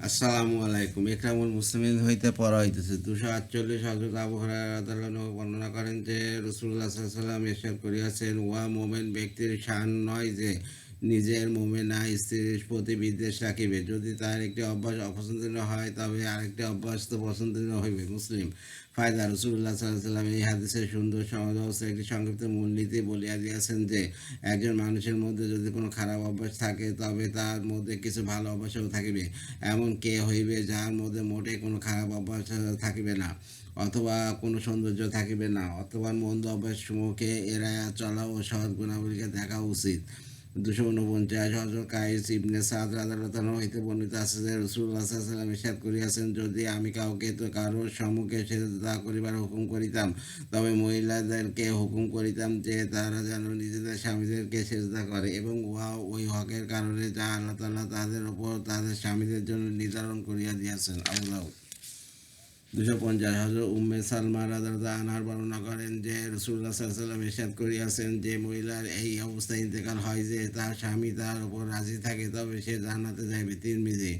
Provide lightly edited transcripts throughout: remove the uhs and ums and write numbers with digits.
আসসালামু আলাইকুম। ইকরামুল মুসলিমিন হইতে পড়া হইতেছে 248 হযরত আবু হুরায়রা রাদিয়াল্লাহু আনহু বর্ণনা করেন যে রাসূলুল্লাহ সাল্লাল্লাহু আলাইহি ওয়াসাল্লাম ইরশাদ করিয়াছেন, উহা মুমিন ব্যক্তির শান নয় যে নিজের মুমিনা স্ত্রীর প্রতি বিদ্বেষ রাখিবে। যদি তার একটি অভ্যাস অপছন্দনীয় হয় তবে আরেকটি অভ্যাস তো পছন্দনীয় হইবে। মুসলিম। ফায়দা। রাসূলুল্লাহ সাল্লাল্লাহু আলাইহি ওয়াসাল্লাম এই হাদিসের সুন্দর সমাজ ব্যবস্থার একটি সংক্ষিপ্ত মূলনীতি বলিয়া দিয়াছেন যে একজন মানুষের মধ্যে যদি কোনো খারাপ অভ্যাস থাকে তবে তার মধ্যে কিছু ভালো অভ্যাসও থাকিবে। এমন কে হইবে যার মধ্যে মোটেই কোনো খারাপ অভ্যাস থাকিবে না, অথবা কোনো সৌন্দর্য থাকিবে না, অথবা মন্দ অভ্যাসমূহকে এড়াইয়া চলা ও সৎ গুণাবলীকে দেখা উচিত। 249 হযরত কায়েস ইবনে সাদ রাদিয়াল্লাহু তাআলা হইতে বর্ণিত আছে যে রাসূলুল্লাহ সাল্লাল্লাহু আলাইহি ওয়াসাল্লাম ইরশাদ করিয়াছেন, যদি আমি কাউকে তো কারোর সম্মুখে সেজদা করিবার হুকুম করিতাম তবে মহিলাদেরকে হুকুম করিতাম যে তারা যেন নিজেদের স্বামীদেরকে সেজদা করে, এবং উহা ওই হকের কারণে যা আল্লাহ তাআলা তাদের উপর তাদের স্বামীদের জন্য নির্ধারণ করিয়া দিয়াছেন। আবু দাউদ। 250 হযরত উম্মে সালমা রাদিয়াল্লাহু আনহা বর্ণনা করেন যে রাসূলুল্লাহ সাল্লাল্লাহু আলাইহি ওয়াসাল্লাম ইরশাদ করিয়াছেন, যে মহিলার এই অবস্থায় ইন্তেকাল হয় যে তার স্বামী তার উপর রাজি থাকে তবে সে জান্নাতে যাইবে। তিরমিজি।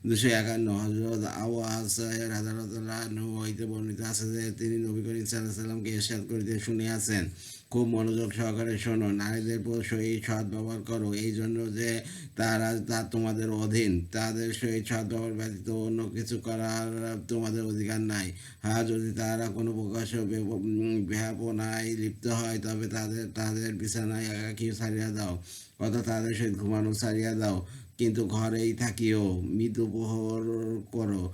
251 হযরত আওয়াস রাদিয়াল্লাহু আনহু হইতে বর্ণিত আছে যে তিনি নবী করিম সাল্লাল্লাহু আলাইহি ওয়াসাল্লামকে ইরশাদ করিতে শুনিয়াছেন, খুব মনোযোগ সহকারে শোনো, নারীদের সহিত সৎ ব্যবহার করো, এই জন্য যে তারা তোমাদের অধীন, তাদের সহিত সৎ ব্যবহার ব্যতীত অন্য কিছু করার তোমাদের অধিকার নাই। হ্যাঁ, যদি তারা কোনো প্রকাশ্য বেহাপনায় লিপ্ত হয় তবে তাদের তাদের বিছানায় একাকী ছাড়িয়া দাও, অর্থাৎ তাদের সহিত ঘুমানো ছাড়িয়া দাও, কিন্তু ঘরেই থাকিও, মৃত্যু প্রহর করো,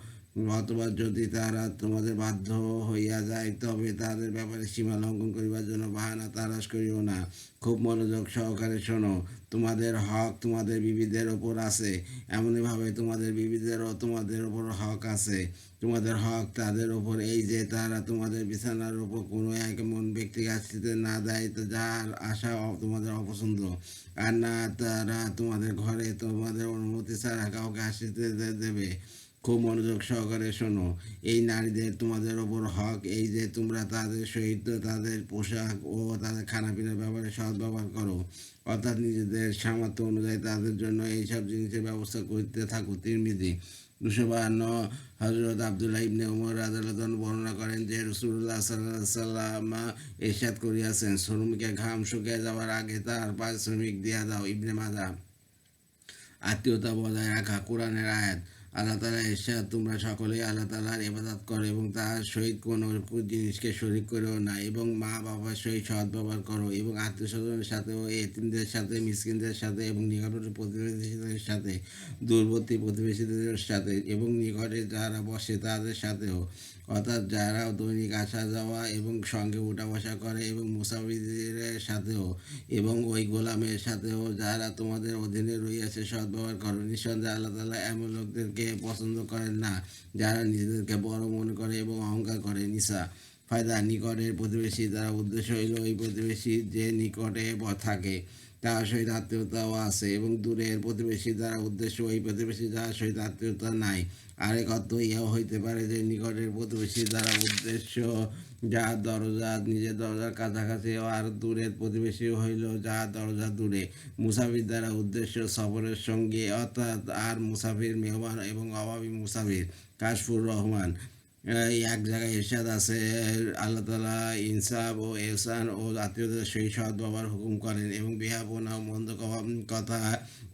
অথবা যদি তারা তোমাদের বাধ্য হইয়া যায় তবে তাদের ব্যাপারে সীমা লঙ্ঘন করিবার জন্য বাহানা তালাশ করিও না। খুব মনোযোগ সহকারে শোনো, তোমাদের হক তোমাদের বিবিদের ওপর আছে, এমনইভাবে তোমাদের বিবিদেরও তোমাদের ওপর হক আছে। তোমাদের হক তাদের ওপর এই যে তারা তোমাদের বিছানার ওপর কোনো এমন ব্যক্তিকে আসতে না দেয় যার আশা তোমাদের অপছন্দ, আর না তারা তোমাদের ঘরে তোমাদের অনুমতি ছাড়া কাউকে আসতে দেবে। খুব মনোযোগ সহকারে শোনো, এই নারীদের তোমাদের ওপর হক এই যে তোমরা তাদের সহিত তাদের পোশাক ও তাদের খানাপিনার ব্যাপারে সৎ ব্যবহার করো, অর্থাৎ নিজেদের সামর্থ্য অনুযায়ী তাদের জন্য এইসব জিনিসের ব্যবস্থা করতে থাকো। তিরমিজি। 252 হযরত আব্দুল্লাহ ইবনে উমর রাদিয়াল্লাহু আনহু বর্ণনা করেন যে রাসূলুল্লাহ সাল্লাল্লাহু আলাইহি ওয়াসাল্লাম ইরশাদ করিয়াছেন, শ্রমিকের ঘাম শুকিয়ে যাওয়ার আগে তার পারিশ্রমিক দিয়া দাও। ইবনে মাজাহ। আত্মীয়তা বজায় রাখা। কোরআনের আয়াত। আল্লাহ তাআলা ইরশাদ, তোমরা সকলেই আল্লাহ তাআলার ইবাদত করো এবং তার সহিত কোনো জিনিসকে শরীক করো না, এবং মা বাবার সহিত সৎ ব্যবহার করো, এবং আত্মীয় স্বজনের সাথে ও এতিমদের সাথে, মিসকিনদের সাথে, এবং নিকটবর্তী প্রতিবেশীদের সাথে, দূরবর্তী প্রতিবেশীদের সাথে, এবং নিকটে যারা বসে তাদের সাথেও, অর্থাৎ যারা দৈনিক আসা যাওয়া এবং সঙ্গে উঠা বসা করে, এবং মুসাফিরদের সাথেও, এবং ওই গোলামের সাথেও যারা তোমাদের অধীনে রইয়াছে সৎ ব্যবহার করো। নিঃসন্দেহে আল্লাহ তাআলা এমন লোকদেরকে পছন্দ করেন না যারা নিজেদেরকে বড় মনে করে এবং অহংকার করে। নিসা। ফায়দা। নিকটের প্রতিবেশী দ্বারা উদ্দেশ্য হইল ওই প্রতিবেশী যে নিকটে থাকে তার সহিত আত্মীয়তাও আছে, এবং দূরের প্রতিবেশী দ্বারা উদ্দেশ্য ওই প্রতিবেশী যার সহিত আত্মীয়তা নাই। আরেক অর্থ ইহাও হইতে পারে যে নিকটের প্রতিবেশী দ্বারা উদ্দেশ্য যার দরজা নিজের দরজার কাছাকাছি, আর দূরের প্রতিবেশী হইল যার দরজা দূরে। মুসাফির দ্বারা উদ্দেশ্য সফরের সঙ্গী, অর্থাৎ আর মুসাফির, মেহমান এবং অভাবী মুসাফির। কাশফুর রহমান। এক জায়গায় ইরশাদ আছে, আল্লাহ তাআলা ইনসাফ ও এহসান ও আত্মীয়তার সহিত সৎ ব্যবহার হুকুম করেন এবং বেহাপনা ও মন্দ কথা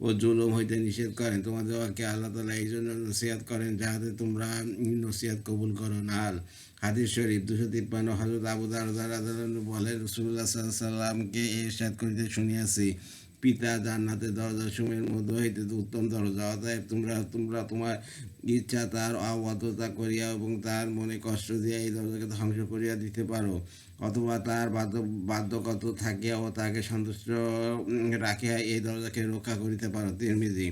ও জুলুম হইতে নিষেধ করেন। তোমাদেরকে আল্লাহ তাআলা এই জন্য নসিহত করেন যাহাতে তোমরা নসিহত কবুল করো। নাল। হাদিস শরীফ। 253 হযরত আবু দারদা রাদিয়াল্লাহু আনহু বলেন, রাসূলুল্লাহ সাল্লাল্লাহু আলাইহি ওয়াসাল্লামকে ইরশাদ করিতে শুনিয়াছি, পিতা জান্নাতের দরজাসমূহের মধ্য হইতে উত্তম দরজা, অতএব তোমরা তোমরা তোমার ইচ্ছা তার অবাধ্যতা করিয়া এবং তার মনে কষ্ট দিয়া এই দরজাকে ধ্বংস করিয়া দিতে পারো, অথবা তার বাধ্যগত থাকিয়া ও তাকে সন্তুষ্ট রাখিয়া এই দরজাকে রক্ষা করিতে পারো। তিরমিজি।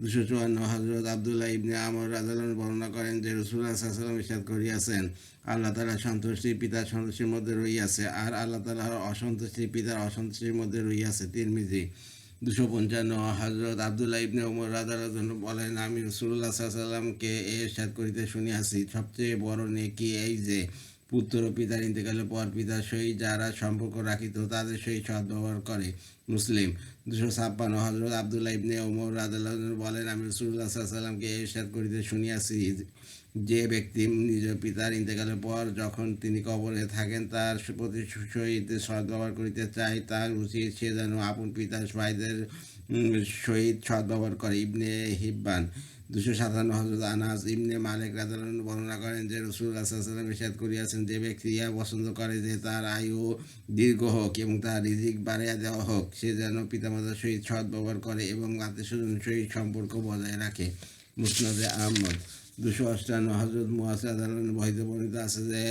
254 হযরত আব্দুল্লাহ ইবনে আমর রাদিয়াল্লাহু আনহু বর্ণনা করেন যে রাসূলুল্লাহ সাল্লাল্লাহু আলাইহি ওয়াসাল্লাম ইরশাদ করিয়াছেন, আল্লাহ তাআলার সন্তুষ্টি পিতার সন্তুষ্টির মধ্যে রহিয়াছে, আর আল্লাহ তাআলার অসন্তুষ্টি পিতার অসন্তুষ্টির মধ্যে রহিয়াছে। তিরমিজি। 255 হযরত আব্দুল্লাহ ইবনে উমর রাদিয়াল্লাহু আনহু বলেন, আমি রাসূলুল্লাহ সাল্লাল্লাহু আলাইহি ওয়াসাল্লামকে ইরশাদ করিতে শুনিয়াছি, সবচেয়ে বড় নেকি এই যে পুত্র পিতার ইন্তেকালের পর পিতার সহিত যারা সম্পর্ক রাখিত তাদের সহিত সদ্ব্যবহার করে। মুসলিম। 256 হযরত আব্দুল্লাহ ইবনে ওমর রাদিয়াল্লাহু আনহু বলেন, আমি রাসূলুল্লাহ সাল্লাল্লাহু আলাইহি ওয়াসাল্লামকে ইরশাদ করিতে শুনিয়াছি, যে ব্যক্তি নিজ পিতার ইন্তেকালের পর যখন তিনি কবরে থাকেন তার প্রতি সহিত সদ্ব্যবহার করিতে চায়, তার উচিত সে যেন আপন পিতার ভাইদের সহিত সদ্ব্যবহার করে। ইবনে হিব্বান। 257 হযরত আনাস ইবনে মালিক রাদিয়াল্লাহু আনহু বর্ণনা করেন যে রাসূলুল্লাহ সাল্লাল্লাহু আলাইহি ওয়াসাল্লাম ইরশাদ করিয়াছেন, যে ব্যক্তি ইহা পছন্দ করে যে তার আয়ু দীর্ঘ হোক এবং তার রিজিক বাড়াইয়া দেওয়া হোক, সে যেন পিতামাতার সহিত সদ্ব্যবহার করে এবং আত্মীয়স্বজনের সহিত সম্পর্ক বজায় রাখে। মুসনাদে আহমদ। 258 হযরত মুআয রাদিয়াল্লাহু আনহু হইতে বর্ণিত আছে যে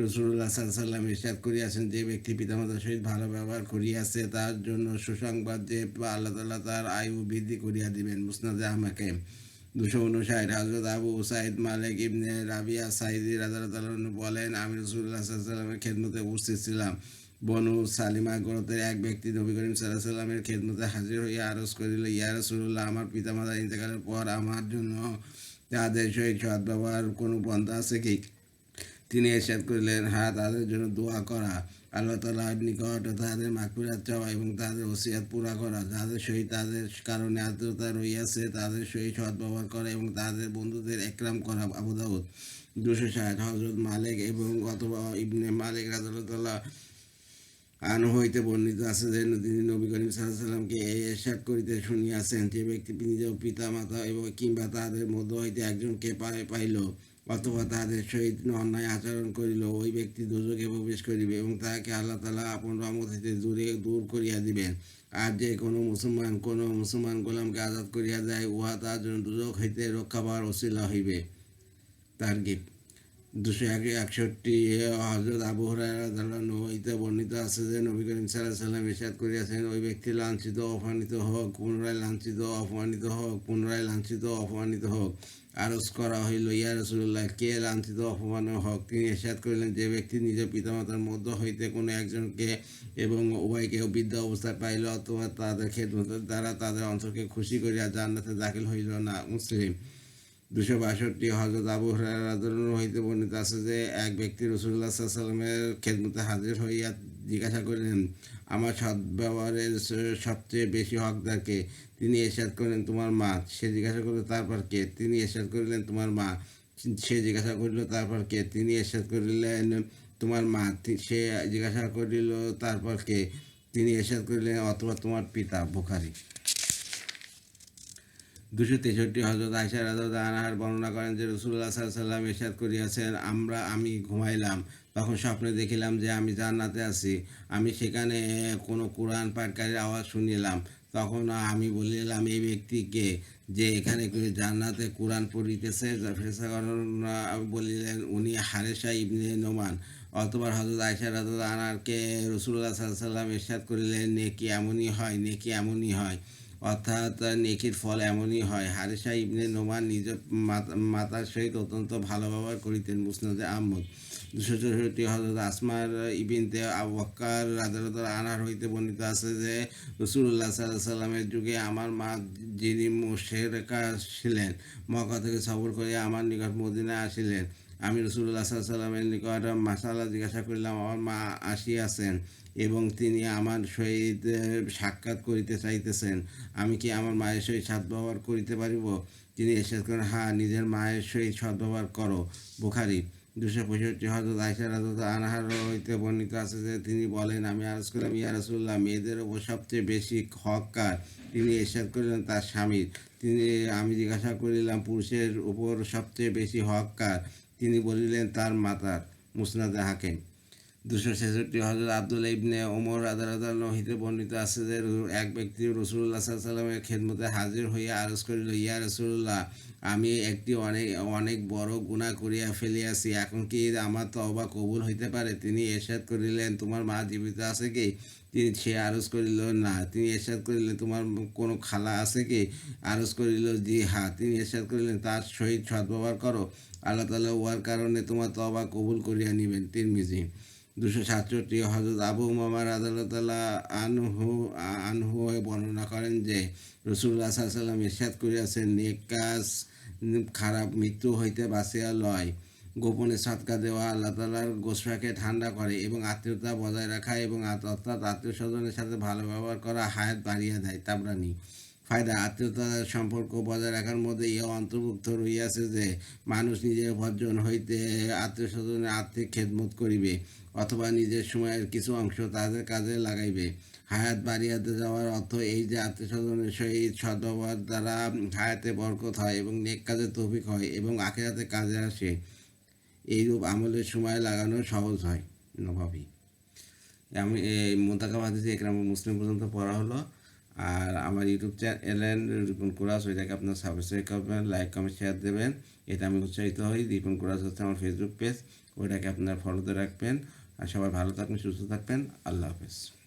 রাসূলুল্লাহ সাল্লাল্লাহু আলাইহি ওয়াসাল্লাম ইরশাদ করিয়াছেন, যে ব্যক্তি পিতামাতার সহিত ভালো ব্যবহার করিয়াছে তার জন্য সুসংবাদ যে আল্লাহ তাআলা তার আয়ু বৃদ্ধি করিয়া দিবেন। মুসনাদে আহমদে। 259 হযরত আবু উসাইদ মালিক ইবনে রাবিয়া সাইদি রাদিয়াল্লাহু আনহু বলেন, আমি রাসূলুল্লাহ সাল্লাল্লাহু আলাইহি ওয়াসাল্লামের খেদমতে উপস্থিত ছিলাম। বনু সালিমা গোত্রের এক ব্যক্তি নবী করিম সাল্লাল্লাহু আলাইহি ওয়াসাল্লামের খেদমতে হাজির হইয়া আরজ করিল, ইয়া রাসূলুল্লাহ, আমার পিতামাতার ইন্তেকালের পর আমার জন্য তাদের সহিত সদ্ব্যবহার কোনো পন্থা আছে কি? তিনি ইরশাদ করিলেন, হ্যাঁ, তাদের জন্য দোয়া করা, আল্লাহ তাআলার নিকট তাদের মাগফিরাত চাওয়া এবং তাদের ওসিয়ত পুরা করা, যাদের সহিত তাদের কারণে আত্মীয়তা রহিয়াছে তাদের সহিত সদ্ব্যবহার করা এবং তাদের বন্ধুদের একরাম করা। আবু দাউদ। 260 হযরত মালিক এবং অথবা ইবনে মালিক রাদিয়াল্লাহু আনহু হইতে বর্ণিত আছে যে তিনি নবী করিম সাল্লাল্লাহু আলাইহি ওয়াসাল্লামকে ইরশাদ করিতে শুনিয়াছেন, যে ব্যক্তি নিজ পিতা মাতা এবং কিংবা তাদের মধ্য হইতে একজনকে পাইল অথবা তাদের সহিত অন্যায় আচরণ করিল, ওই ব্যক্তি দোজখে প্রবেশ করিবে এবং তাহাকে আল্লাহ তাআলা আপন রহমত হইতে দূর করিয়া দিবেন। আর যে কোনো মুসলমান গোলামকে আজাদ করিয়া দেয়, উহা তার জন্য দোজখ হইতে রক্ষা পাওয়ার ওসিলা হইবে। তারগিব। 261 হযরত আবু হুরায়রা রাদিয়াল্লাহু আনহু হইতে বর্ণিত আছে যে নবী করিম সাল্লাল্লাহু আলাইহি ওয়াসাল্লাম ইরশাদ করিয়াছেন, ওই ব্যক্তি লাঞ্ছিত অপমানিত হোক, পুনরায় লাঞ্ছিত অপমানিত হোক, পুনরায় লাঞ্ছিত অপমানিত হোক। আরজ করা হইল, ইয়া রাসূলুল্লাহ, কে লাঞ্ছিত অপমানিত হোক? তিনি ইরশাদ করিলেন, যে ব্যক্তি নিজ পিতামাতার মধ্য হইতে কোনো একজনকে এবং উভয়কে বৃদ্ধ অবস্থায় পাইল অথবা তাদের খেদমতের দ্বারা তাদের অন্তরকে খুশি করিয়া জান্নাতে দাখিল হইল না। মুসলিম। 262 হযরত আবু হুরায়রা রাদিয়াল্লাহু আনহু হইতে বর্ণিত আছে যে এক ব্যক্তি রাসূলুল্লাহ সাল্লাল্লাহু আলাইহি ওয়াসাল্লামের খেদমতে হাজির হইয়া জিজ্ঞাসা করিলেন, আমার সদ্ব্যবহারের সবচেয়ে বেশি হকদার কে? তিনি ইরশাদ করিলেন, তোমার মা। সে জিজ্ঞাসা করিল, তারপর কে? তিনি ইরশাদ করিলেন, তোমার মা। সে জিজ্ঞাসা করিল, তারপর কে? তিনি ইরশাদ করিলেন, তোমার মা। সে জিজ্ঞাসা করিল, তারপর কে? তিনি ইরশাদ করিলেন, অথবা তোমার পিতা। বুখারী। 263 হযরত আয়েশা রাদিয়াল্লাহু আনহা বর্ণনা করেন যে রাসূলুল্লাহ সাল্লাল্লাহু আলাইহি ওয়াসাল্লাম ইরশাদ করিয়াছেন, আমি ঘুমাইলাম, তখন স্বপ্নে দেখিলাম যে আমি জান্নাতে আছি। আমি সেখানে কোনো কুরআন পাঠকারীর আওয়াজ শুনিলাম। তখন আমি বলিলাম, এই ব্যক্তিকে যে এখানে জান্নাতে কুরআন পড়িতেছে। ফেরেশতাগণ বলিলেন, উনি হারেসা ইবনে নোমান। অতঃপর হযরত আয়েশা রাদিয়াল্লাহু আনহাকে রাসূলুল্লাহ সাল্লাল্লাহু আলাইহি ওয়াসাল্লাম ইরশাদ করিলেন, নেকি এমনই হয়, অর্থাৎ নেকির ফল এমনই হয়। হারেসা ইবনে নোমান নিজ মাতার সহিত অত্যন্ত ভালো ব্যবহার করিতেন। মুসনাদে আহমদ। 264 হযরত আসমার বিনতে আবু বকর রাদিয়াল্লাহু আনহা হইতে বর্ণিত আছে যে রাসূলুল্লাহ সাল্লাল্লাহু আলাইহি ওয়াসাল্লামের যুগে আমার মা, যিনি মুশরিকা ছিলেন, মক্কা থেকে সফর করিয়া আমার নিকট মদিনায় আসিলেন। আমি রাসূলুল্লাহ সাল্লাল্লাহু আলাইহি ওয়াসাল্লামের নিকট মাসালা জিজ্ঞাসা করিলাম। আমার মা আসিয়াছেন এবং তিনি আমার সহিত সাক্ষাৎ করিতে চাইতেছেন। আমি কি আমার মায়ের সহিত সদ্ব্যবহার করিতে পারিব? তিনি ইরশাদ করেন, হ্যাঁ, নিজের মায়ের সহিত সদ্ব্যবহার করো। বুখারী। 265 হযরত আয়েশা রাদিয়াল্লাহু আনহা হইতে বর্ণিত আছে যে তিনি বলেন, আমি আরজ করলাম, ইয়া রাসূলুল্লাহ, মেয়েদের উপর সবচেয়ে বেশি হক কার? তিনি ইরশাদ করিলেন, তার স্বামীর। আমি জিজ্ঞাসা করিলাম, পুরুষের উপর সবচেয়ে বেশি হক কার? তিনি বলিলেন, তার মাতার। মুসনাদে হাকিম। 266 হযরত আব্দুল্লাহ ইবনে ওমর রাদিয়াল্লাহু আনহু হইতে বর্ণিত আছে যে এক ব্যক্তি রাসূলুল্লাহ সাল্লাল্লাহু আলাইহি ওয়াসাল্লামের খেদমতে হাজির হইয়া আরজ করিল, ইয়া রাসূলুল্লাহ, আমি একটি অনেক বড় গুনাহ করিয়া ফেলিয়াছি, এখন কি আমার তওবা কবুল হইতে পারে? তিনি ইরশাদ করিলেন, তোমার মা জীবিত আছে কি? সে আরজ করিল, না। তিনি ইরশাদ করিলেন, তোমার কোনো খালা আছে কি? আরজ করিল, জি হ্যাঁ। তিনি ইরশাদ করিলেন, তার সহিত সদ্ব্যবহার করো, আল্লাহ তাআলা উহার কারণে তোমার তওবা কবুল করিয়া নিবেন। তিরমিজি। 267 হযরত আবু উমামা রাদিয়াল্লাহু আনহু বর্ণনা করেন যে রাসূলুল্লাহ সাল্লাল্লাহু আলাইহি ওয়াসাল্লাম ইরশাদ করিয়াছেন, নেক কাজ খারাপ মৃত্যু হইতে বাঁচিয়া লয়। গোপনে সদকা দেওয়া আল্লাহ তাআলার গোসরাকে ঠান্ডা করে এবং আত্মীয়তা বজায় রাখা এবং অর্থাৎ আত্মীয় স্বজনের সাথে ভালো ব্যবহার করা হায়াত বাড়িয়ে দেয়। তাবরানি। ফায়দা আত্মীয়তার সম্পর্ক বজায় রাখার মধ্যে ইহা অন্তর্ভুক্ত রহিয়াছে যে মানুষ নিজের উপার্জন হইতে আত্মীয় স্বজনের আর্থিক খেদমত করিবে অথবা নিজের সময়ের কিছু অংশ তাদের কাজে লাগাইবে। হায়াত বাড়িয়াতে যাওয়ার অর্থ এই যে আত্মীয় স্বজনের সহিত সদ্ব্যবহার দ্বারা হায়াতে বরকত হয় এবং নেক কাজে তৌফিক হয় এবং আখিরাতে কাজে আসে। এইরূপ আমলের সময় লাগানো সহজ হয়। নবাবী। আমি এই মোতাকাব হাদিসে একরাম মুসলিম পর্যন্ত পড়া হলো। আর আমার ইউটিউব চ্যানেল রিপন কুরাস, ওইটাকে আপনার সাবস্ক্রাইব করবেন, লাইক কমেন্ট শেয়ার দেবেন, এতে আমি উৎসাহিত হই। রিপন কুরাস হচ্ছে আমার ফেসবুক পেজ, ওইটাকে আপনার ফলোতে রাখবেন। আর সবাই ভালো থাকবেন, সুস্থ থাকবেন। আল্লাহ হাফেজ।